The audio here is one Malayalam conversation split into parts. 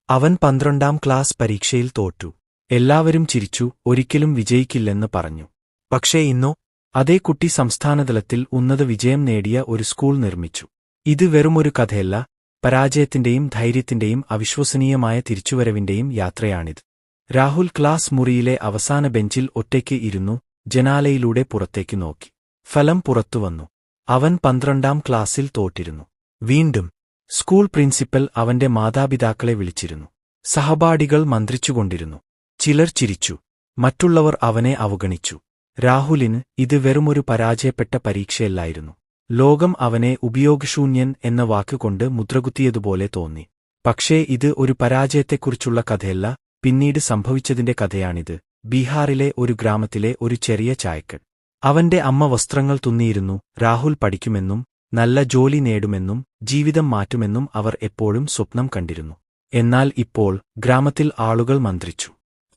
അവൻ 12ാം ക്ലാസ് പരീക്ഷയിൽ തോറ്റു. എല്ലാവരും ചിരിച്ചു, ഒരിക്കലും വിജയിക്കില്ലെന്ന് പറഞ്ഞു. പക്ഷേ ഇന്നോ? അതേ കുട്ടി സംസ്ഥാനതലത്തിൽ ഉന്നത വിജയം നേടിയ ഒരു സ്കൂൾ നിർമ്മിച്ചു. ഇത് വെറുമൊരു കഥയല്ല, പരാജയത്തിന്റെയും ധൈര്യത്തിന്റെയും അവിശ്വസനീയമായ തിരിച്ചുവരവിന്റെയും യാത്രയാണിത്. രാഹുൽ ക്ലാസ് മുറിയിലെ അവസാന ബെഞ്ചിൽ ഒറ്റയ്ക്ക് ഇരുന്നു, ജനാലയിലൂടെ പുറത്തേക്ക് നോക്കി. ഫലം പുറത്തുവന്നു. അവൻ 12ാം ക്ലാസ്സിൽ തോറ്റിരുന്നു. വീണ്ടും. സ്കൂൾ പ്രിൻസിപ്പൽ അവന്റെ മാതാപിതാക്കളെ വിളിച്ചിരുന്നു. സഹപാഠികൾ മന്ത്രിച്ചുകൊണ്ടിരുന്നു. ചിലർ ചിരിച്ചു. മറ്റുള്ളവർ അവനെ അവഗണിച്ചു. രാഹുലിന് ഇത് വെറുമൊരു പരാജയപ്പെട്ട പരീക്ഷയല്ലായിരുന്നു. ലോകം അവനെ ഉപയോഗശൂന്യൻ എന്ന വാക്കുകൊണ്ട് മുദ്രകുത്തിയതുപോലെ തോന്നി. പക്ഷേ ഇത് ഒരു പരാജയത്തെക്കുറിച്ചുള്ള കഥയല്ല, പിന്നീട് സംഭവിച്ചതിന്റെ കഥയാണിത്. ബീഹാറിലെ ഒരു ഗ്രാമത്തിലെ ഒരു ചെറിയ ചായക്കട. അവന്റെ അമ്മ വസ്ത്രങ്ങൾ തുന്നിയിരുന്നു. രാഹുൽ പഠിക്കുമെന്നും നല്ല ജോലി നേടുമെന്നും ജീവിതം മാറ്റുമെന്നും അവർ എപ്പോഴും സ്വപ്നം കണ്ടിരുന്നു. എന്നാൽ ഇപ്പോൾ ഗ്രാമത്തിൽ ആളുകൾ മന്ത്രിച്ചു.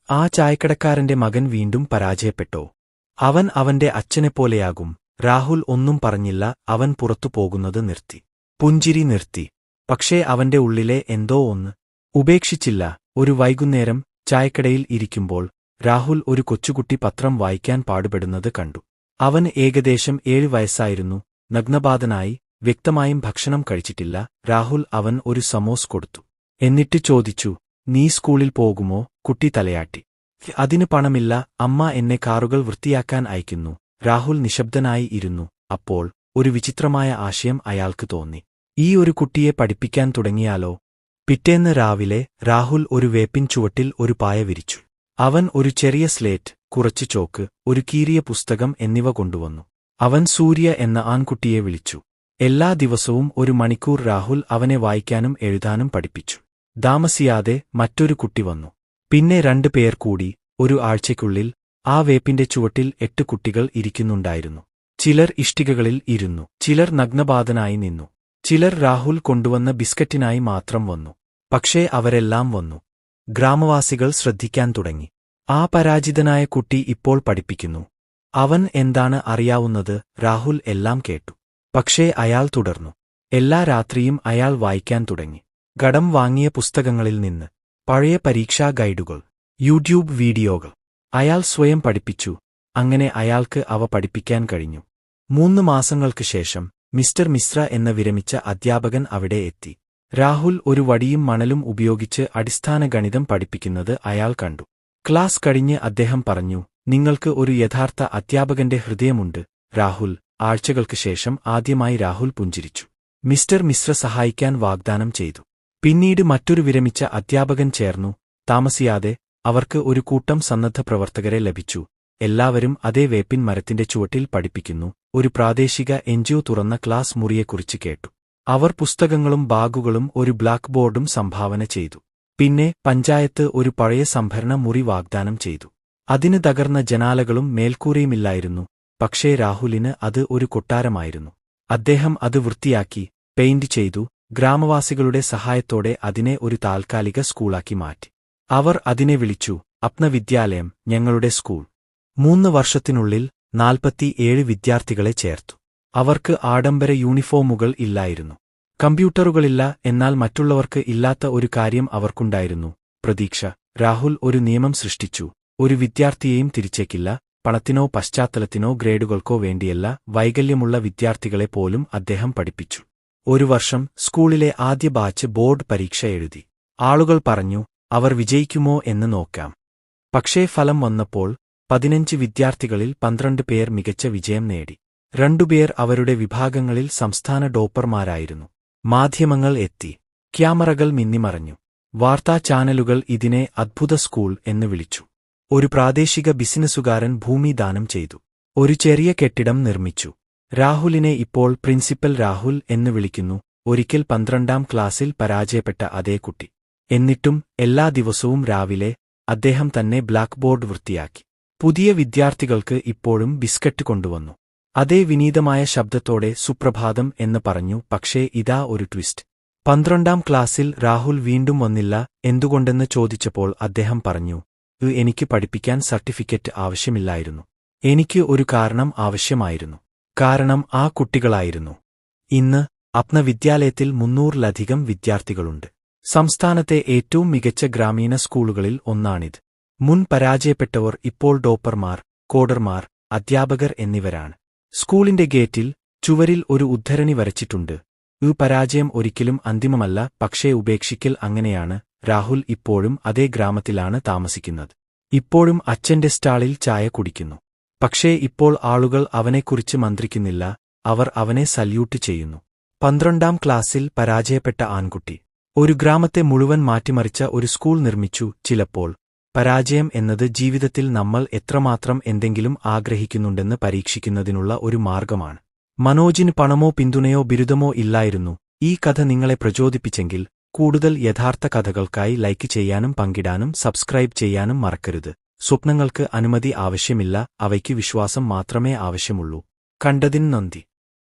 ആ ചായക്കടക്കാരന്റെ മകൻ വീണ്ടും പരാജയപ്പെട്ടോ? അവൻ അവന്റെ അച്ഛനെപ്പോലെയാകും. രാഹുൽ ഒന്നും പറഞ്ഞില്ല. അവൻ പുറത്തു പോകുന്നത് നിർത്തി. പുഞ്ചിരി നിർത്തി. പക്ഷേ അവന്റെ ഉള്ളിലെ എന്തോ ഒന്ന് ഉപേക്ഷിച്ചില്ല. ഒരു വൈകുന്നേരം ചായക്കടയിൽ ഇരിക്കുമ്പോൾ രാഹുൽ ഒരു കൊച്ചുകുട്ടി പത്രം വായിക്കാൻ പാടുപെടുന്നത് കണ്ടു. അവൻ ഏകദേശം 7 വയസ്സായിരുന്നു. നഗ്നപാതനായി, വ്യക്തമായും ഭക്ഷണം കഴിച്ചിട്ടില്ല. രാഹുൽ അവൻ ഒരു സമോസ് കൊടുത്തു. എന്നിട്ട് ചോദിച്ചു, നീ സ്കൂളിൽ പോകുമോ? കുട്ടി തലയാട്ടി. അതിന് പണമില്ല, അമ്മ എന്നെ കാറുകൾ വൃത്തിയാക്കാൻ അയക്കുന്നു. രാഹുൽ നിശബ്ദനായി ഇരുന്നു. അപ്പോൾ ഒരു വിചിത്രമായ ആശയം അയാൾക്ക് തോന്നി. ഈ ഒരു കുട്ടിയെ പഠിപ്പിക്കാൻ തുടങ്ങിയാലോ? പിറ്റേന്ന് രാവിലെ രാഹുൽ ഒരു വേപ്പിൻ ചുവട്ടിൽ ഒരു പായ വിരിച്ചു. അവൻ ഒരു ചെറിയ സ്ലേറ്റ്, കുറച്ച് ചോക്ക്, ഒരു കീറിയ പുസ്തകം എന്നിവ കൊണ്ടുവന്നു. അവൻ സൂര്യ എന്ന ആൺകുട്ടിയെ വിളിച്ചു. എല്ലാ ദിവസവും 1 മണിക്കൂർ രാഹുൽ അവനെ വായിക്കാനും എഴുതാനും പഠിപ്പിച്ചു. താമസിയാതെ മറ്റൊരു കുട്ടി വന്നു. പിന്നെ 2 പേർ കൂടി. ഒരു ആഴ്ചയ്ക്കുള്ളിൽ ആ വേപ്പിന്റെ ചുവട്ടിൽ 8 കുട്ടികൾ ഇരിക്കുന്നുണ്ടായിരുന്നു. ചിലർ ഇഷ്ടികകളിൽ ഇരുന്നു. ചിലർ നഗ്നപാതനായി നിന്നു. ചിലർ രാഹുൽ കൊണ്ടുവന്ന ബിസ്ക്കറ്റിനായി മാത്രം വന്നു. പക്ഷേ അവരെല്ലാം വന്നു. ഗ്രാമവാസികൾ ശ്രദ്ധിക്കാൻ തുടങ്ങി. ആ പരാജിതനായ കുട്ടി ഇപ്പോൾ പഠിപ്പിക്കുന്നു. അവൻ എന്താണ് അറിയാവുന്നത്? രാഹുൽ എല്ലാം കേട്ടു. പക്ഷേ അയാൾ തുടർന്നു. എല്ലാ രാത്രിയും അയാൾ വായിക്കാൻ തുടങ്ങി. കടം വാങ്ങിയ പുസ്തകങ്ങളിൽ നിന്ന്, പഴയ പരീക്ഷാ ഗൈഡുകൾ, യൂട്യൂബ് വീഡിയോകൾ. അയാൾ സ്വയം പഠിപ്പിച്ചു. അങ്ങനെ അയാൾക്ക് അവ പഠിപ്പിക്കാൻ കഴിഞ്ഞു. 3 മാസങ്ങൾക്ക് ശേഷം മിസ്റ്റർ മിശ്ര എന്ന വിരമിച്ച അധ്യാപകൻ അവിടെ എത്തി. രാഹുൽ ഒരു വടിയും മണലും ഉപയോഗിച്ച് അടിസ്ഥാന ഗണിതം പഠിപ്പിക്കുന്നത് അയാൾ കണ്ടു. ക്ലാസ് കഴിഞ്ഞ് അദ്ദേഹം പറഞ്ഞു, നിങ്ങൾക്ക് ഒരു യഥാർത്ഥ അധ്യാപകന്റെ ഹൃദയമുണ്ട്, രാഹുൽ. ആഴ്ചകൾക്ക് ശേഷം ആദ്യമായി രാഹുൽ പുഞ്ചിരിച്ചു. മിസ്റ്റർ മിശ്ര സഹായിക്കാൻ വാഗ്ദാനം ചെയ്തു. പിന്നീട് മറ്റൊരു വിരമിച്ച അധ്യാപകൻ ചേർന്നു. താമസിയാതെ അവർക്ക് ഒരു കൂട്ടം സന്നദ്ധ പ്രവർത്തകരെ ലഭിച്ചു. എല്ലാവരും അതേ വേപ്പിൻ മരത്തിന്റെ ചുവട്ടിൽ പഠിപ്പിക്കുന്നു. ഒരു പ്രാദേശിക എൻജിഒ തുറന്ന ക്ലാസ് മുറിയെക്കുറിച്ച് കേട്ടു. അവർ പുസ്തകങ്ങളും ബാഗുകളും ഒരു ബ്ലാക്ക് ബോർഡും സംഭാവന ചെയ്തു. പിന്നെ പഞ്ചായത്ത് ഒരു പഴയ സംഭരണ മുറി വാഗ്ദാനം ചെയ്തു. അതിന് തകർന്ന ജനാലകളും മേൽക്കൂരയുമില്ലായിരുന്നു. പക്ഷേ രാഹുലിന് അത് ഒരു കൊട്ടാരമായിരുന്നു. അദ്ദേഹം അത് വൃത്തിയാക്കി, പെയിന്റ് ചെയ്തു. ഗ്രാമവാസികളുടെ സഹായത്തോടെ അതിനെ ഒരു താൽക്കാലിക സ്കൂളാക്കി മാറ്റി. അവർ അതിനെ വിളിച്ചു അപ്ന വിദ്യാലയം, ഞങ്ങളുടെ സ്കൂൾ. 3 വർഷത്തിനുള്ളിൽ 47 വിദ്യാർത്ഥികളെ ചേർത്തു. അവർക്ക് ആഡംബര യൂണിഫോമുകൾ ഇല്ലായിരുന്നു. കമ്പ്യൂട്ടറുകളില്ല. എന്നാൽ മറ്റുള്ളവർക്ക് ഇല്ലാത്ത ഒരു കാര്യം അവർക്കുണ്ടായിരുന്നു: പ്രതീക്ഷ. രാഹുൽ ഒരു നിയമം സൃഷ്ടിച്ചു. ഒരു വിദ്യാർത്ഥിയെയും തിരിച്ചേക്കില്ല. പണത്തിനോ പശ്ചാത്തലത്തിനോ ഗ്രേഡുകൾക്കോ വേണ്ടിയല്ല, വൈകല്യമുള്ള വിദ്യാർത്ഥികളെ പോലും അദ്ദേഹം പഠിപ്പിച്ചു. ഒരു വർഷം സ്കൂളിലെ ആദ്യ ബാച്ച് ബോർഡ് പരീക്ഷ എഴുതി. ആളുകൾ പറഞ്ഞു, അവർ വിജയിക്കുമോ എന്ന് നോക്കാം. പക്ഷേ ഫലം വന്നപ്പോൾ 15 വിദ്യാർത്ഥികളിൽ 12 പേർ മികച്ച വിജയം നേടി. 2 പേർ അവരുടെ വിഭാഗങ്ങളിൽ സംസ്ഥാന ടോപ്പർമാരായിരുന്നു. മാധ്യമങ്ങൾ എത്തി. ക്യാമറകൾ മിന്നിമറഞ്ഞു. വാർത്താ ചാനലുകൾ ഇതിനെ അദ്ഭുത സ്കൂൾ എന്ന് വിളിച്ചു. ഒരു പ്രാദേശിക ബിസിനസ്സുകാരൻ ഭൂമി ദാനം ചെയ്തു. ഒരു ചെറിയ കെട്ടിടം നിർമ്മിച്ചു. രാഹുലിനെ ഇപ്പോൾ പ്രിൻസിപ്പൽ രാഹുൽ എന്ന് വിളിക്കുന്നു. ഒരിക്കൽ 12ാം ക്ലാസ്സിൽ പരാജയപ്പെട്ട അതേ കുട്ടി. എന്നിട്ടും എല്ലാ ദിവസവും രാവിലെ അദ്ദേഹം തന്നെ ബ്ലാക്ക് ബോർഡ് വൃത്തിയാക്കി. പുതിയ വിദ്യാർത്ഥികൾക്ക് ഇപ്പോഴും ബിസ്ക്കറ്റ് കൊണ്ടുവന്നു. അതേ വിനീതമായ ശബ്ദത്തോടെ സുപ്രഭാതം എന്ന് പറഞ്ഞു. പക്ഷേ ഇതാ ഒരു ട്വിസ്റ്റ്. 12ാം ക്ലാസ്സിൽ രാഹുൽ വീണ്ടും വന്നില്ല. എന്തുകൊണ്ടെന്ന് ചോദിച്ചപ്പോൾ അദ്ദേഹം പറഞ്ഞു, എനിക്ക് പഠിപ്പിക്കാൻ സർട്ടിഫിക്കറ്റ് ആവശ്യമില്ലായിരുന്നു. എനിക്ക് ഒരു കാരണം ആവശ്യമായിരുന്നു. കാരണം ആ കുട്ടികളായിരുന്നു. ഇന്ന് അപ്ന വിദ്യാലയത്തിൽ 300-ലധികം വിദ്യാർത്ഥികളുണ്ട്. സംസ്ഥാനത്തെ ഏറ്റവും മികച്ച ഗ്രാമീണ സ്കൂളുകളിൽ ഒന്നാണിത്. മുൻ പരാജയപ്പെട്ടവർ ഇപ്പോൾ ടോപ്പർമാർ, കോഡർമാർ, അധ്യാപകർ എന്നിവരാണ്. സ്കൂളിന്റെ ഗേറ്റിൽ, ചുവരിൽ ഒരു ഉദ്ധരണി വരച്ചിട്ടുണ്ട്. ഈ പരാജയം ഒരിക്കലും അന്തിമമല്ല, പക്ഷേ ഉപേക്ഷിക്കൽ അങ്ങനെയാണ്. രാഹുൽ ഇപ്പോഴും അതേ ഗ്രാമത്തിലാണ് താമസിക്കുന്നത്. ഇപ്പോഴും അച്ഛന്റെ സ്റ്റാളിൽ ചായ കുടിക്കുന്നു. പക്ഷേ ഇപ്പോൾ ആളുകൾ അവനെക്കുറിച്ച് മന്ത്രിക്കുന്നില്ല, അവർ അവനെ സല്യൂട്ട് ചെയ്യുന്നു. 12ാം ക്ലാസ്സിൽ പരാജയപ്പെട്ട ആൺകുട്ടി ഒരു ഗ്രാമത്തെ മുഴുവൻ മാറ്റിമറിച്ച ഒരു സ്കൂൾ നിർമ്മിച്ചു. ചിലപ്പോൾ പരാജയം എന്നത് ജീവിതത്തിൽ നമ്മൾ എത്രമാത്രം എന്തെങ്കിലും ആഗ്രഹിക്കുന്നുണ്ടെന്ന് പരീക്ഷിക്കുന്നതിനുള്ള ഒരു മാർഗമാണ്. മനോജിന് പണമോ പിന്തുണയോ ബിരുദമോ ഇല്ലായിരുന്നു. ഈ കഥ നിങ്ങളെ പ്രചോദിപ്പിച്ചെങ്കിൽ കൂടുതൽ യഥാർത്ഥ കഥകൾക്കായി ലൈക്ക് ചെയ്യാനും പങ്കിടാനും സബ്സ്ക്രൈബ് ചെയ്യാനും മറക്കരുത്. സ്വപ്നങ്ങൾക്ക് അനുമതി ആവശ്യമില്ല, അവയ്ക്ക് വിശ്വാസം മാത്രമേ ആവശ്യമുള്ളൂ. കണ്ടതിന് നന്ദി.